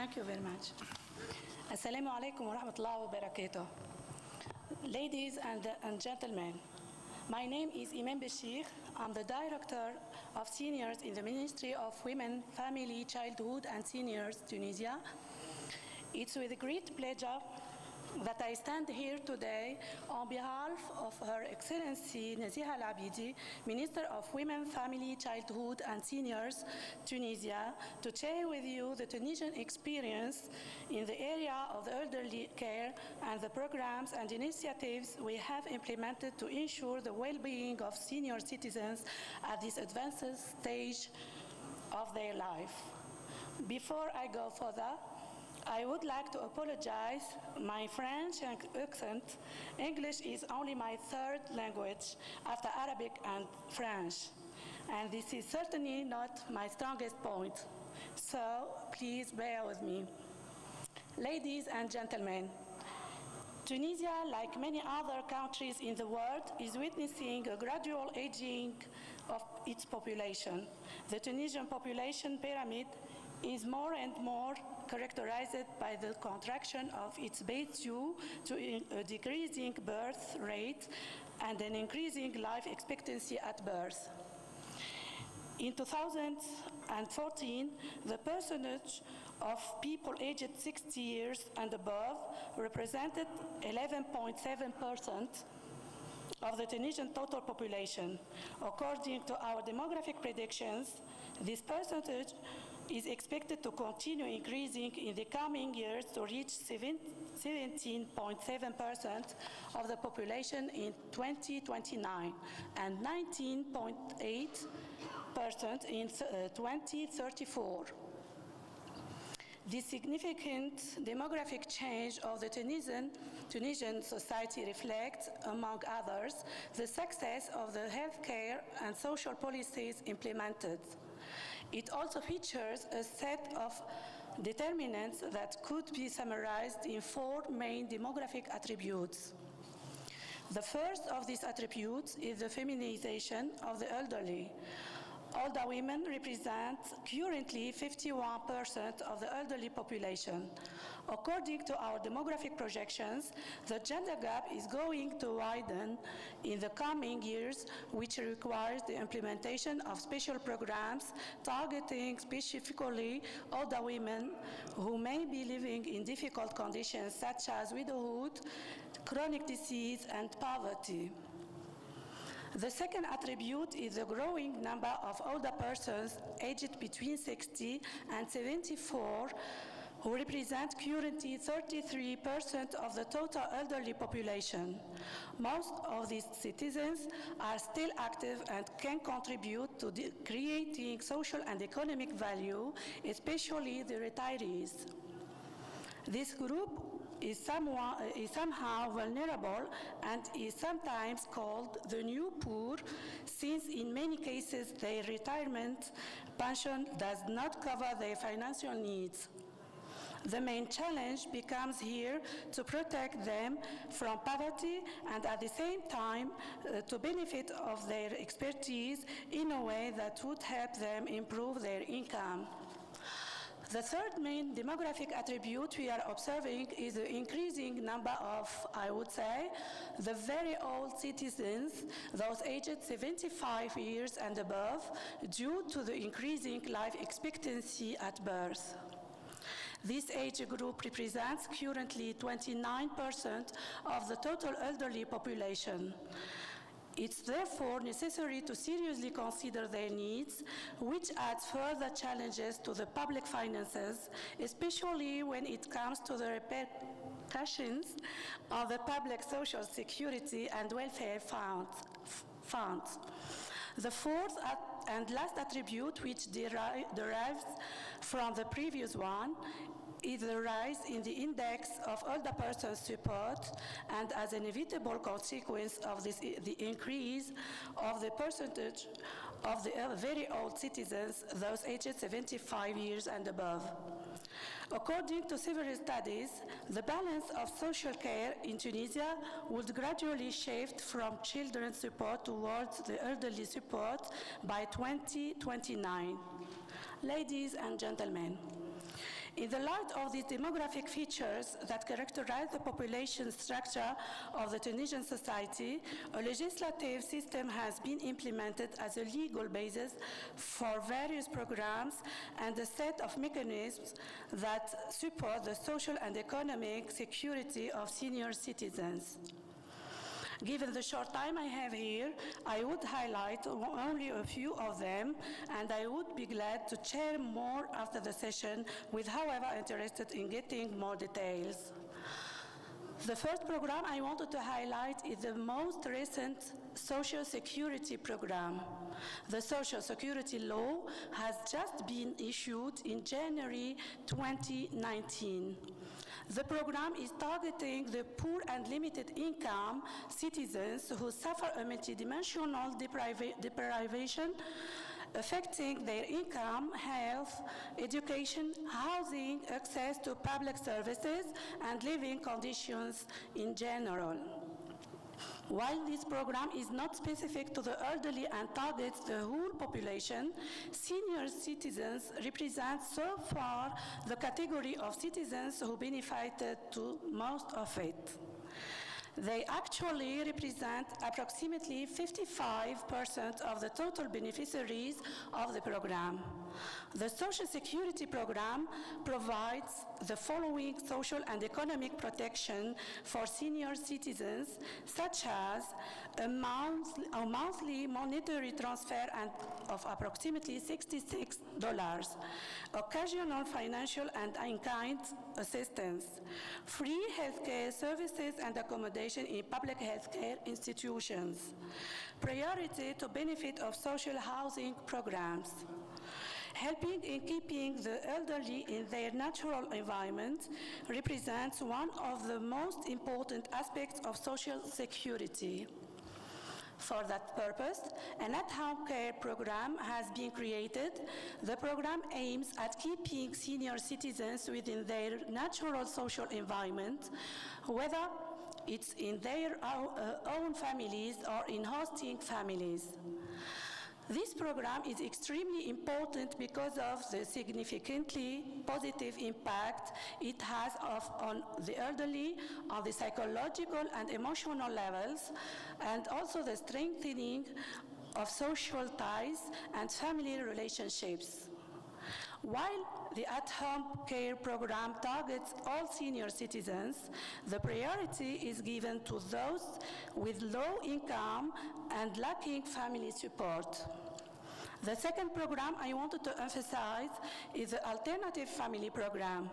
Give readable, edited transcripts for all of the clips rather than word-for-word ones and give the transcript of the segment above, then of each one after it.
Thank you very much. Assalamu alaikum wa rahmatullahi wa barakatuh. Ladies and gentlemen, my name is Imene BECHEIKH. I'm the Director of Seniors in the Ministry of Women, Family, Childhood and Seniors, Tunisia. It's with great pleasure that I stand here today on behalf of Her Excellency Naziha Al-Abidi, Minister of Women, Family, Childhood and Seniors, Tunisia, to share with you the Tunisian experience in the area of the elderly care and the programs and initiatives we have implemented to ensure the well-being of senior citizens at this advanced stage of their life. Before I go further, I would like to apologize my French accent. English is only my third language after Arabic and French, and this is certainly not my strongest point. So please bear with me. Ladies and gentlemen, Tunisia, like many other countries in the world, is witnessing a gradual aging of its population. The Tunisian population pyramid is more and more characterized by the contraction of its base due to a decreasing birth rate and an increasing life expectancy at birth. In 2014, the percentage of people aged 60 years and above represented 11.7% of the Tunisian total population. According to our demographic predictions, this percentage is expected to continue increasing in the coming years to reach 17.7% of the population in 2029 and 19.8% in 2034. This significant demographic change of the Tunisian society reflects, among others, the success of the healthcare and social policies implemented. It also features a set of determinants that could be summarized in 4 main demographic attributes. The first of these attributes is the feminization of the elderly. Older women represent currently 51% of the elderly population. According to our demographic projections, the gender gap is going to widen in the coming years, which requires the implementation of special programs targeting specifically older women who may be living in difficult conditions such as widowhood, chronic disease, and poverty. The second attribute is the growing number of older persons aged between 60 and 74 who represent currently 33% of the total elderly population. Most of these citizens are still active and can contribute to creating social and economic value, especially the retirees. This group is somehow vulnerable and is sometimes called the new poor, since in many cases their retirement pension does not cover their financial needs. The main challenge becomes here to protect them from poverty and at the same time to benefit of their expertise in a way that would help them improve their income. The third main demographic attribute we are observing is the increasing number of, I would say, the very old citizens, those aged 75 years and above, due to the increasing life expectancy at birth. This age group represents currently 29% of the total elderly population. It's therefore necessary to seriously consider their needs, which adds further challenges to the public finances, especially when it comes to the repercussions of the public social security and welfare funds. The fourth and last attribute, which derives from the previous one, is the rise in the index of older persons support, and as an inevitable consequence of this, the increase of the percentage of the very old citizens, those aged 75 years and above. According to several studies, the balance of social care in Tunisia would gradually shift from children's support towards the elderly support by 2029. Ladies and gentlemen, In the light of these demographic features that characterize the population structure of the Tunisian society, a legislative system has been implemented as a legal basis for various programs and a set of mechanisms that support the social and economic security of senior citizens. Given the short time I have here, I would highlight only a few of them, and I would be glad to share more after the session with whoever interested in getting more details. The first program I wanted to highlight is the most recent Social Security program. The Social Security law has just been issued in January 2019. The program is targeting the poor and limited income citizens who suffer a multidimensional deprivation affecting their income, health, education, housing, access to public services, and living conditions in general. While this program is not specific to the elderly and targets the whole population, senior citizens represent so far the category of citizens who benefited to most of it. They actually represent approximately 55% of the total beneficiaries of the program. The Social Security program provides the following social and economic protection for senior citizens, such as a monthly monetary transfer of approximately $66, occasional financial and in-kind assistance, free healthcare services and accommodation in public healthcare institutions, priority to benefit of social housing programs, helping in keeping the elderly in their natural environment represents one of the most important aspects of social security. For that purpose, an at-home care program has been created. The program aims at keeping senior citizens within their natural social environment, whether it's in their own families or in hosting families. This program is extremely important because of the significantly positive impact it has on the elderly, on the psychological and emotional levels, and also the strengthening of social ties and family relationships. While the at-home care program targets all senior citizens, the priority is given to those with low income and lacking family support. The second program I wanted to emphasize is the Alternative Family Program.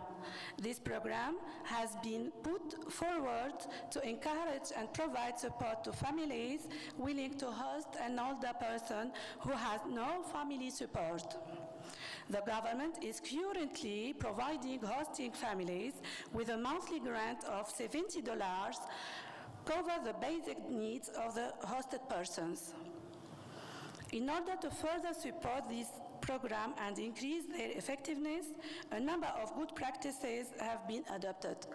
This program has been put forward to encourage and provide support to families willing to host an older person who has no family support. The government is currently providing hosting families with a monthly grant of $70 to cover the basic needs of the hosted persons. In order to further support this program and increase their effectiveness, a number of good practices have been adopted.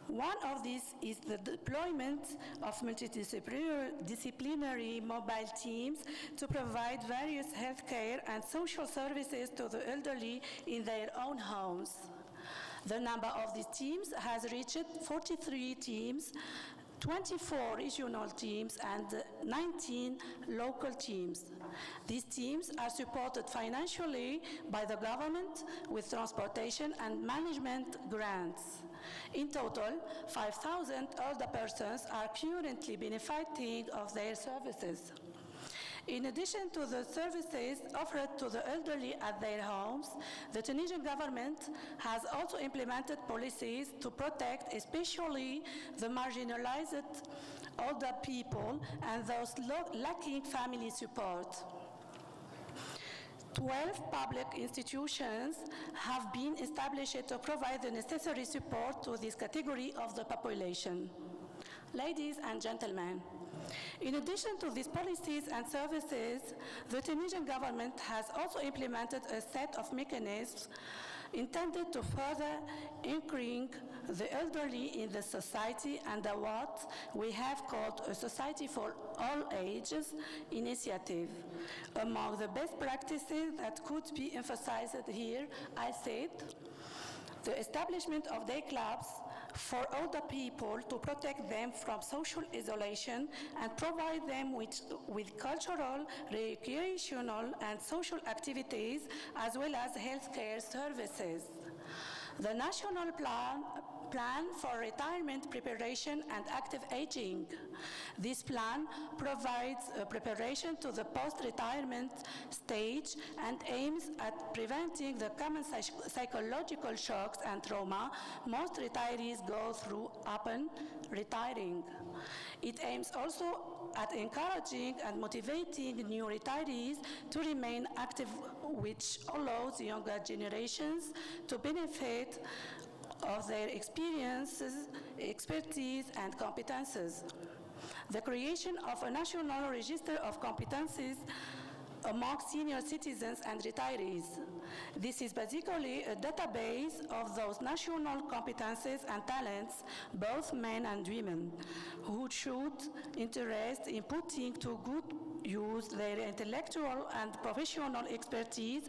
One of these is the deployment of multidisciplinary mobile teams to provide various healthcare and social services to the elderly in their own homes. The number of these teams has reached 43 teams, 24 regional teams, and 19 local teams. These teams are supported financially by the government with transportation and management grants. In total, 5,000 older persons are currently benefiting of their services. In addition to the services offered to the elderly at their homes, the Tunisian government has also implemented policies to protect especially the marginalized older people and those lacking family support. 12 public institutions have been established to provide the necessary support to this category of the population. Ladies and gentlemen, in addition to these policies and services, the Tunisian government has also implemented a set of mechanisms intended to further anchoring the elderly in the society under what we have called a Society for All Ages initiative. Among the best practices that could be emphasized here, I said, the establishment of day clubs for older people to protect them from social isolation and provide them with cultural, recreational, and social activities, as well as healthcare services. The National Plan for Retirement Preparation and Active Aging. This plan provides preparation to the post-retirement stage and aims at preventing the common psychological shocks and trauma most retirees go through upon retiring. It aims also at encouraging and motivating new retirees to remain active, which allows younger generations to benefit of their experiences, expertise, and competences. The creation of a national register of competencies among senior citizens and retirees. This is basically a database of those national competences and talents, both men and women, who should interest in putting to good use their intellectual and professional expertise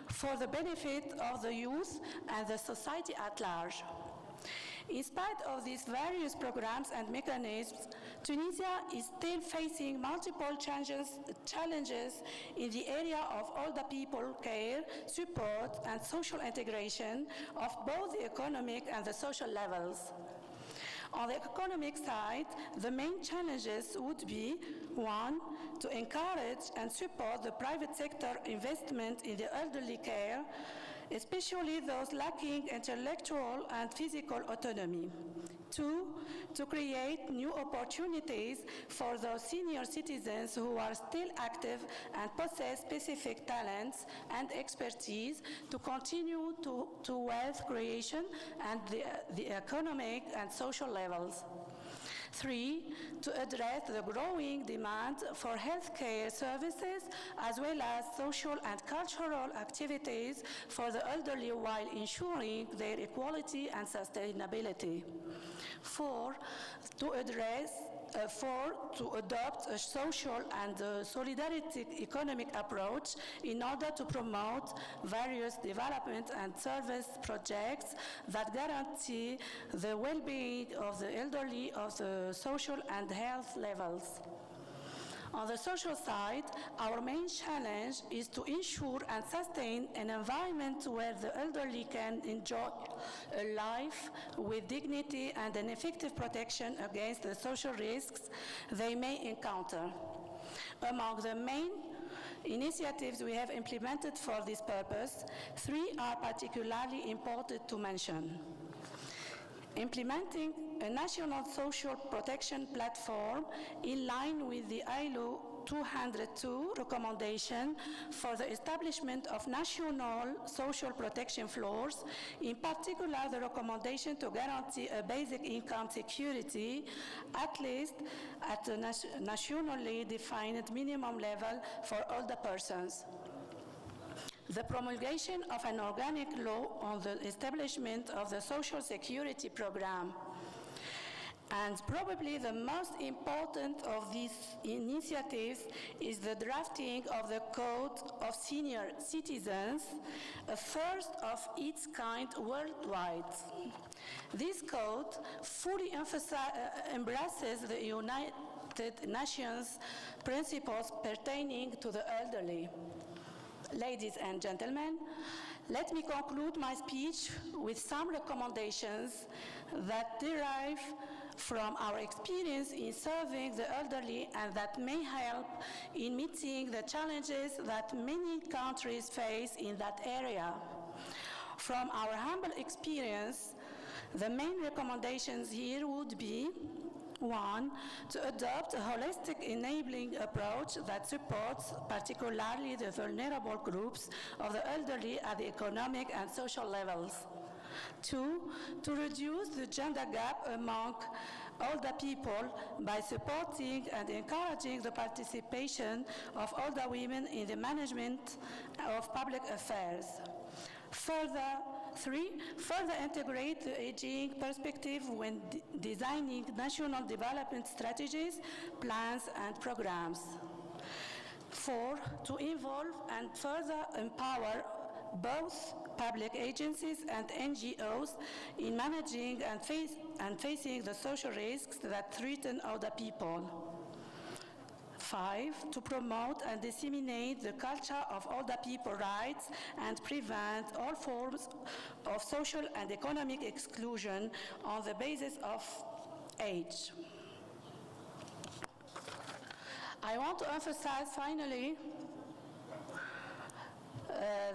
for the benefit of the youth and the society at large. In spite of these various programs and mechanisms, Tunisia is still facing multiple challenges in the area of older people care, support, and social integration of both the economic and the social levels. On the economic side, the main challenges would be, one, to encourage and support the private sector investment in the elderly care, especially those lacking intellectual and physical autonomy. Two, to create new opportunities for those senior citizens who are still active and possess specific talents and expertise to continue to wealth creation and the economic and social levels. Three, to address the growing demand for healthcare services as well as social and cultural activities for the elderly while ensuring their equality and sustainability. Four, to adopt a social and solidarity economic approach in order to promote various development and service projects that guarantee the well-being of the elderly of the social and health levels. On the social side, our main challenge is to ensure and sustain an environment where the elderly can enjoy a life with dignity and an effective protection against the social risks they may encounter. Among the main initiatives we have implemented for this purpose, three are particularly important to mention. Implementing a national social protection platform in line with the Aile 202 recommendation for the establishment of national social protection floors, in particular the recommendation to guarantee a basic income security, at least at a nationally defined minimum level for older persons. The promulgation of an organic law on the establishment of the Social Security Program. And probably the most important of these initiatives is the drafting of the Code of Senior Citizens, a first of its kind worldwide. This code fully embraces the United Nations principles pertaining to the elderly. Ladies and gentlemen, let me conclude my speech with some recommendations that derive from our experience in serving the elderly and that may help in meeting the challenges that many countries face in that area. From our humble experience, the main recommendations here would be: one, to adopt a holistic enabling approach that supports particularly the vulnerable groups of the elderly at the economic and social levels. Two, to reduce the gender gap among older people by supporting and encouraging the participation of older women in the management of public affairs. Further, 3, further integrate the aging perspective when designing national development strategies, plans, and programs. 4, to involve and further empower both public agencies and NGOs in managing and facing the social risks that threaten other people. 5, to promote and disseminate the culture of older people rights and prevent all forms of social and economic exclusion on the basis of age. I want to emphasize finally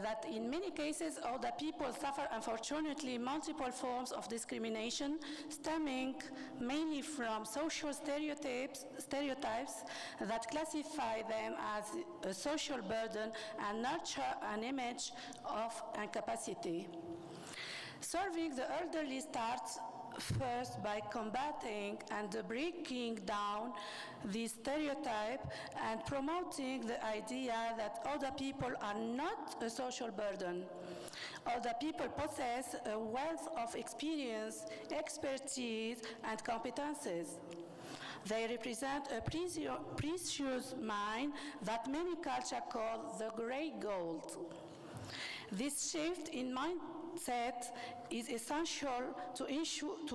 that in many cases, older people suffer, unfortunately, multiple forms of discrimination stemming mainly from social stereotypes that classify them as a social burden and nurture an image of incapacity. Serving the elderly starts first by combating and breaking down this stereotype and promoting the idea that older people are not a social burden. Older people possess a wealth of experience, expertise, and competencies. They represent a precious mine that many cultures call the great gold. This shift in mindset is essential to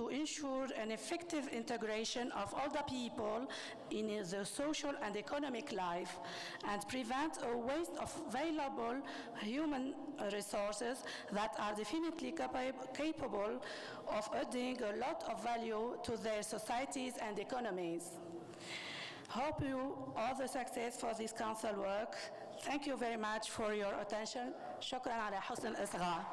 ensure an effective integration of older people in the social and economic life and prevent a waste of valuable human resources that are definitely capable of adding a lot of value to their societies and economies. Hope you all the success for this council work. Thank you very much for your attention. شكرا على حسن الإصغاء.